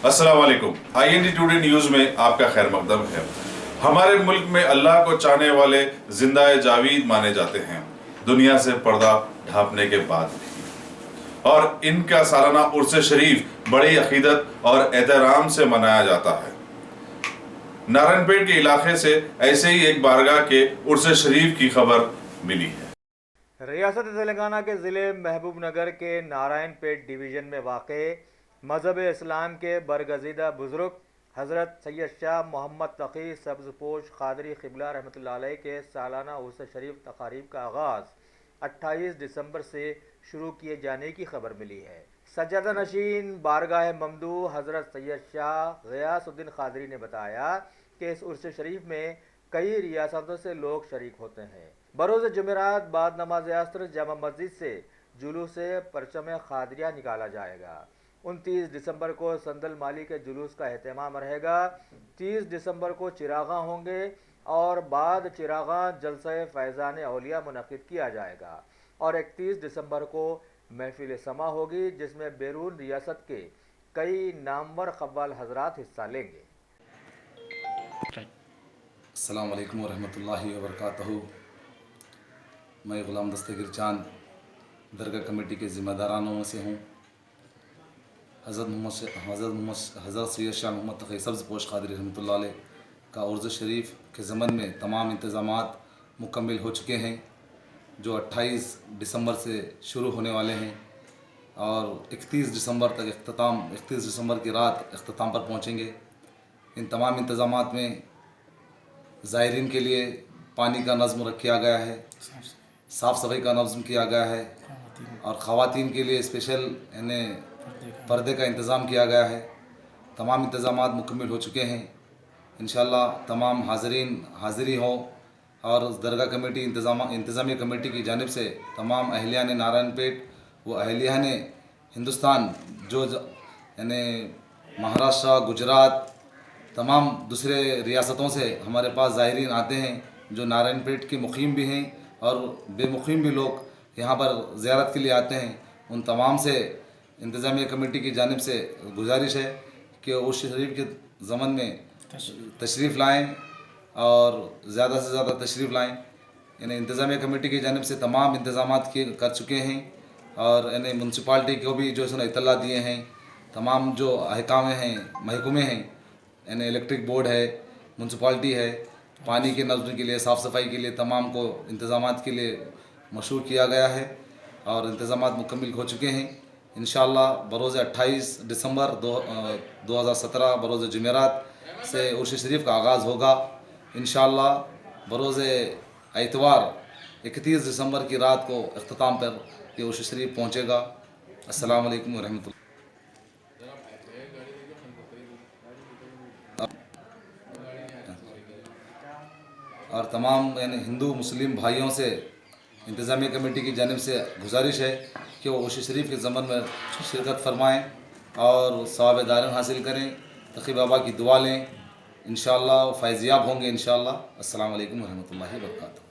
अस्सलाम वालेकुम। IND today news में आपका खैर मकदम है। हमारे मुल्क में अल्लाह को चाहने वाले जिंदा जावीद माने जाते हैं, दुनिया से पर्दा ढांपने के बाद भी। और इनका सालाना उर्स शरीफ बड़ी अकीदत और एहतराम से मनाया जाता है। नारायणपेट के इलाके से ऐसे ही एक बारगाह के उर्स शरीफ की खबर मिली है। रियासत तेलंगाना के ज़िले महबूब नगर के नारायणपेट डिवीज़न में वाक़े मज़हब इस्लाम के बरगज़ीदा बुज़ुर्ग हज़रत सैयद शाह मोहम्मद तक़ी सब्ज़पोश क़ादरी क़िबला रहमतुल्लाह अलैह के सालाना उर्स शरीफ तक़ारीब का आगाज़ 28 दिसंबर से शुरू किए जाने की खबर मिली है। सज्जादा नशीन बारगाह ममदू हज़रत सैयद शाह ग़ियासुद्दीन क़ादरी ने बताया कि इस उर्स शरीफ में कई रियासतों से लोग शरीक होते हैं। बरोज़ जुमेरात बाद नमाज असर जामा मस्जिद से जुलूस परचम क़ादरिया निकाला जाएगा। 29 दिसंबर को संदल माली के जुलूस का एहतमाम रहेगा। 30 दिसंबर को चिरागा होंगे और बाद चिरागा जलसा फैज़ान औलिया मुनक़िद किया जाएगा और 31 दिसंबर को महफिल समा होगी, जिसमें बैरून रियासत के कई नामवर क़व्वाल हज़रात हिस्सा लेंगे। अस्सलाम वालेकुम वरहमतुल्लाहि वबरकातुहू। मैं ग़ुलाम दस्तगीर चांद दरगाह कमेटी के ज़िम्मेदारानों में से हूँ। हज़रत सैयद शाह मोहम्मद तक़ी सब्ज़पोश क़ादरी रहमतुल्लाह अलैह का उर्स शरीफ के ज़मन में तमाम इंतज़ामात मुकम्मल हो चुके हैं, जो 28 दिसंबर से शुरू होने वाले हैं और 31 दिसंबर तक 31 दिसंबर की रात इख्तिताम पर पहुँचेंगे। इन तमाम इंतज़ामात में ज़ायरीन के लिए पानी का नज़्म किया गया है, साफ़ सफाई का नज़्म किया गया है और ख़वातीन के लिए स्पेशल यानी पर्दे का इंतज़ाम किया गया है। तमाम इंतज़ामात मुकम्मल हो चुके हैं। इंशाअल्लाह तमाम हाज़रीन हाज़िरी हो और दरगाह कमेटी इंतज़ामी कमेटी की जानिब से तमाम अहलियान नारायणपेट व अहलियान हिंदुस्तान जो यानी महाराष्ट्र, गुजरात, तमाम दूसरे रियासतों से हमारे पास ज़ायरीन आते हैं, जो नारायणपेट के मुक़ीम भी हैं और बेमुक़ीम भी लोग यहाँ पर ज़ियारत के लिए आते हैं। उन तमाम से इंतज़ामिया कमेटी की जानिब से गुजारिश है कि उर्स शरीफ के ज़मन में तशरीफ़ लाएँ और ज़्यादा से ज़्यादा तशरीफ़ लाएँ। यानी इंतज़ामिया कमेटी की जानिब से तमाम इंतज़ामात कर चुके हैं और यानी म्यूनसिपाल्टी को भी जो है इत्तला दिए हैं। तमाम जो अहकाम हैं, महकमे हैं, यानी इलेक्ट्रिक बोर्ड है, म्यूनसिपाल्टी है, पानी के नज़्म के लिए, साफ़ सफाई के लिए तमाम को इंतज़ामात के लिए मशहूर किया गया है और इंतज़ामात मुकम्मल हो चुके हैं। इंशाअल्लाह बरोज़ 28 दिसंबर 2017 बरोज़ जुमेरात से उर्स शरीफ का आगाज़ होगा। इंशाअल्लाह बरोज़ एतवार 31 दिसंबर की रात को इख्तिताम पर ये उर्स शरीफ पहुँचेगा। अस्सलाम वालेकुम वरहमतुल्लाह। और तमाम यानी हिंदू मुस्लिम भाइयों से इंतज़ामिया कमेटी की जानिब से गुजारिश है कि वो उर्स शरीफ के ज़मन में शिरकत फरमाएँ और सवाब दारन हासिल करें, तक़ी बाबा की दुआ लें। इंशाअल्लाह फ़ैज़याब होंगे इंशाअल्लाह। अस्सलाम वालेकुम वरहमतुल्लाहि वबरकातुहू।